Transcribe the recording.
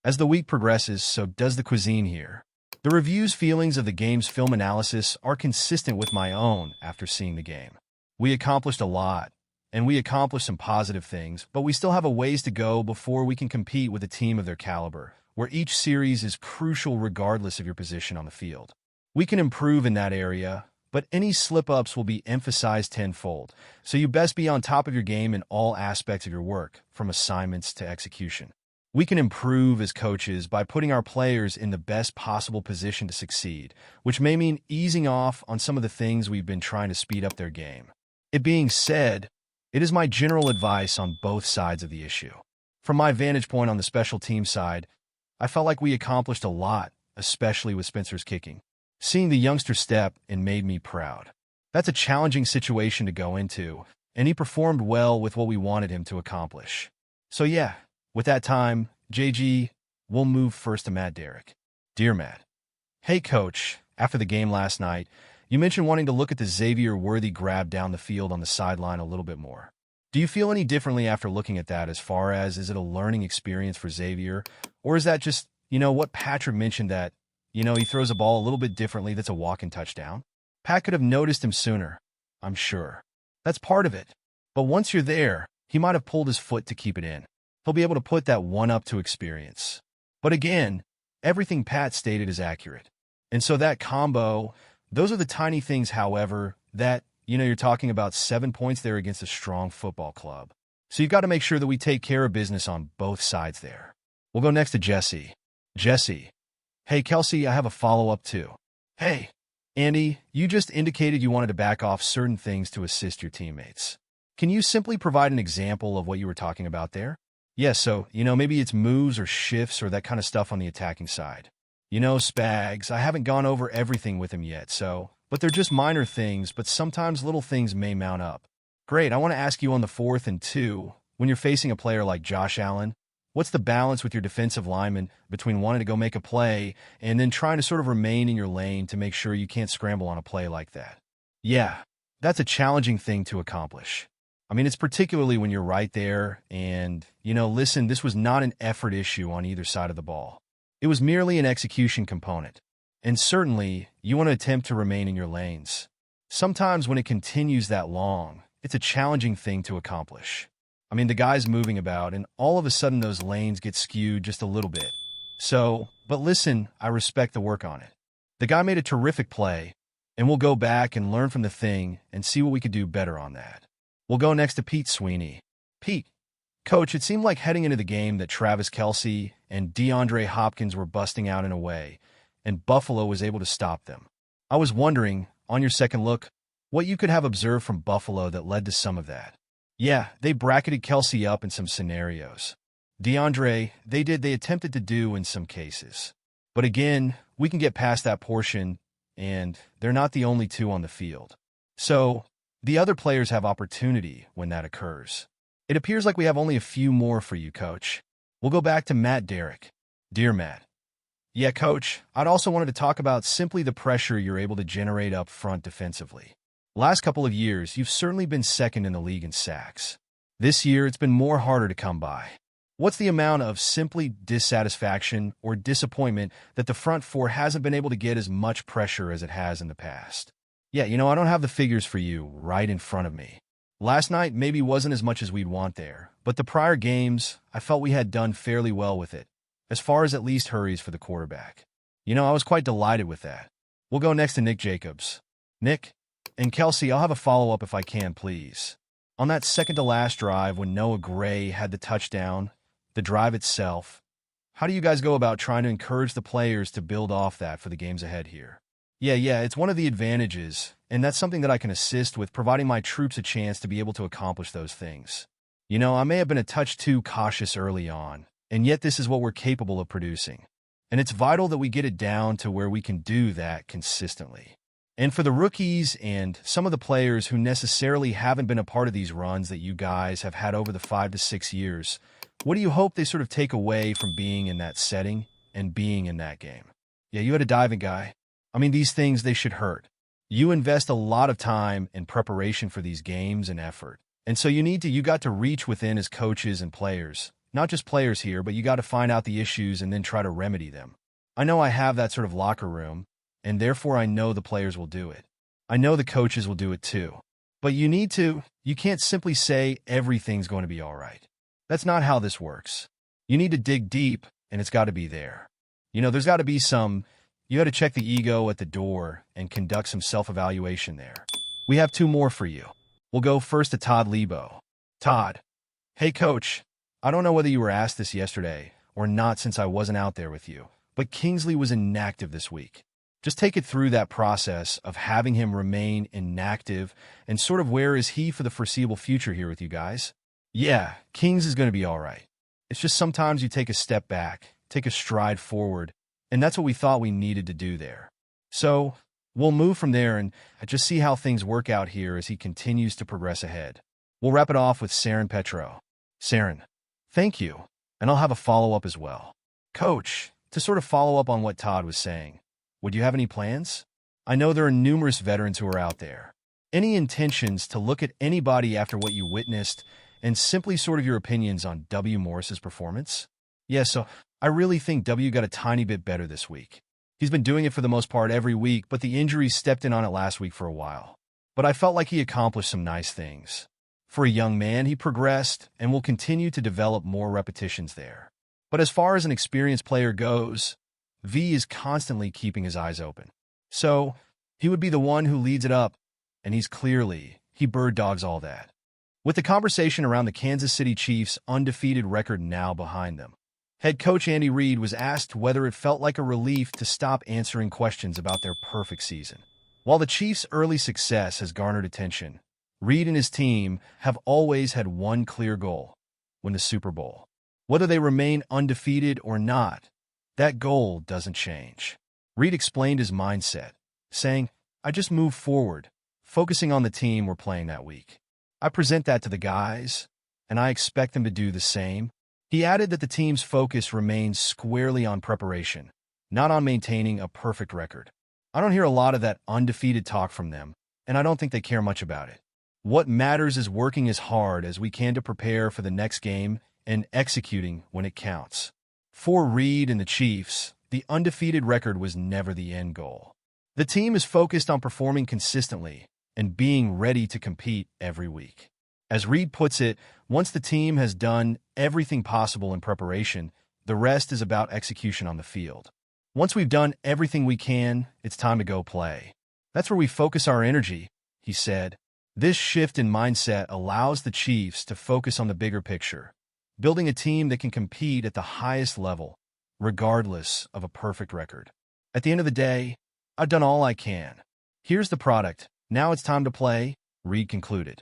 As the week progresses, so does the cuisine here. The review's feelings of the game's film analysis are consistent with my own after seeing the game. We accomplished a lot, and we accomplished some positive things, but we still have a ways to go before we can compete with a team of their caliber, where each series is crucial regardless of your position on the field. We can improve in that area, but any slip-ups will be emphasized tenfold, so you best be on top of your game in all aspects of your work, from assignments to execution. We can improve as coaches by putting our players in the best possible position to succeed, which may mean easing off on some of the things we've been trying to speed up their game. It being said, it is my general advice on both sides of the issue. From my vantage point on the special team side, I felt like we accomplished a lot, especially with Spencer's kicking. Seeing the youngster step and made me proud. That's a challenging situation to go into, and he performed well with what we wanted him to accomplish. So yeah, with that time, JG, we'll move first to Matt Derrick. Dear Matt. Hey coach, after the game last night, you mentioned wanting to look at the Xavier Worthy grab down the field on the sideline a little bit more. Do you feel any differently after looking at that as far as is it a learning experience for Xavier? Or is that just, what Patrick mentioned that, he throws a ball a little bit differently that's a walk-in touchdown? Pat could have noticed him sooner, I'm sure. That's part of it. But once you're there, he might have pulled his foot to keep it in. He'll be able to put that one up to experience. But again, everything Pat stated is accurate. And so that combo, those are the tiny things, however, that, you're talking about 7 points there against a strong football club. So you've got to make sure that we take care of business on both sides there. We'll go next to Jesse. Jesse. Hey, Kelce, I have a follow-up too. Hey, Andy, you just indicated you wanted to back off certain things to assist your teammates. Can you simply provide an example of what you were talking about there? Yes, so, maybe it's moves or shifts or that kind of stuff on the attacking side. Spags, I haven't gone over everything with him yet, but they're just minor things, but sometimes little things may mount up. Great, I want to ask you on the 4th and 2, when you're facing a player like Josh Allen, what's the balance with your defensive lineman between wanting to go make a play and then trying to sort of remain in your lane to make sure you can't scramble on a play like that? Yeah, that's a challenging thing to accomplish. It's particularly when you're right there and, listen, this was not an effort issue on either side of the ball. It was merely an execution component. And certainly, you want to attempt to remain in your lanes. Sometimes when it continues that long, it's a challenging thing to accomplish. The guy's moving about, and all of a sudden those lanes get skewed just a little bit. But listen, I respect the work on it. The guy made a terrific play, and we'll go back and learn from the thing and see what we could do better on that. We'll go next to Pete Sweeney. Pete, coach, it seemed like heading into the game that Travis Kelce and DeAndre Hopkins were busting out in a way, and Buffalo was able to stop them. I was wondering, on your second look, what you could have observed from Buffalo that led to some of that. Yeah, they bracketed Kelce up in some scenarios. DeAndre, they attempted to do in some cases. But again, we can get past that portion, and they're not the only two on the field. So, the other players have opportunity when that occurs. It appears like we have only a few more for you, Coach. We'll go back to Matt Derrick. Dear Matt. Yeah, Coach, I'd also wanted to talk about simply the pressure you're able to generate up front defensively. Last couple of years, you've certainly been second in the league in sacks. This year, it's been more harder to come by. What's the amount of simply dissatisfaction or disappointment that the front four hasn't been able to get as much pressure as it has in the past? Yeah, I don't have the figures for you right in front of me. Last night maybe wasn't as much as we'd want there, but the prior games, I felt we had done fairly well with it, as far as at least hurries for the quarterback. I was quite delighted with that. We'll go next to Nick Jacobs. Nick, and Kelce, I'll have a follow-up if I can, please. On that second-to-last drive when Noah Gray had the touchdown, the drive itself, how do you guys go about trying to encourage the players to build off that for the games ahead here? Yeah, it's one of the advantages, and that's something that I can assist with, providing my troops a chance to be able to accomplish those things. I may have been a touch too cautious early on, and yet this is what we're capable of producing. And it's vital that we get it down to where we can do that consistently. And for the rookies and some of the players who necessarily haven't been a part of these runs that you guys have had over the 5 to 6 years, what do you hope they sort of take away from being in that setting and being in that game? Yeah, you had a diving guy. These things, they should hurt. You invest a lot of time in preparation for these games and effort. And so you got to reach within as coaches and players not just players here, but you got to find out the issues and then try to remedy them. I know I have that sort of locker room, and therefore I know the players will do it. I know the coaches will do it too. But you can't simply say everything's going to be all right. That's not how this works. You need to dig deep, and it's got to be there. There's got to be you got to check the ego at the door and conduct some self-evaluation there. We have two more for you. We'll go first to Todd Lebo. Todd, hey coach, I don't know whether you were asked this yesterday or not since I wasn't out there with you, but Kingsley was inactive this week. Just take it through that process of having him remain inactive and sort of where is he for the foreseeable future here with you guys? Yeah, Kings is going to be all right. It's just sometimes you take a step back, take a stride forward, and that's what we thought we needed to do there. So we'll move from there and just see how things work out here as he continues to progress ahead. We'll wrap it off with Saren Petro. Saren, thank you, and I'll have a follow-up as well. Coach, to sort of follow up on what Todd was saying, would you have any plans? I know there are numerous veterans who are out there. Any intentions to look at anybody after what you witnessed and simply sort of your opinions on W. Morris's performance? Yeah, so I really think W got a tiny bit better this week. He's been doing it for the most part every week, but the injuries stepped in on it last week for a while. But I felt like he accomplished some nice things. For a young man, he progressed and will continue to develop more repetitions there. But as far as an experienced player goes, V is constantly keeping his eyes open. So he would be the one who leads it up, and he bird dogs all that. With the conversation around the Kansas City Chiefs' undefeated record now behind them, head coach Andy Reid was asked whether it felt like a relief to stop answering questions about their perfect season. While the Chiefs' early success has garnered attention, Reid and his team have always had one clear goal: win the Super Bowl. Whether they remain undefeated or not, that goal doesn't change. Reid explained his mindset, saying, I just move forward, focusing on the team we're playing that week. I present that to the guys, and I expect them to do the same. He added that the team's focus remains squarely on preparation, not on maintaining a perfect record. I don't hear a lot of that undefeated talk from them, and I don't think they care much about it. What matters is working as hard as we can to prepare for the next game and executing when it counts. For Reid and the Chiefs, the undefeated record was never the end goal. The team is focused on performing consistently and being ready to compete every week. As Reid puts it, once the team has done everything possible in preparation, the rest is about execution on the field. Once we've done everything we can, it's time to go play. That's where we focus our energy, he said. This shift in mindset allows the Chiefs to focus on the bigger picture, building a team that can compete at the highest level, regardless of a perfect record. At the end of the day, I've done all I can. Here's the product. Now it's time to play, Reid concluded.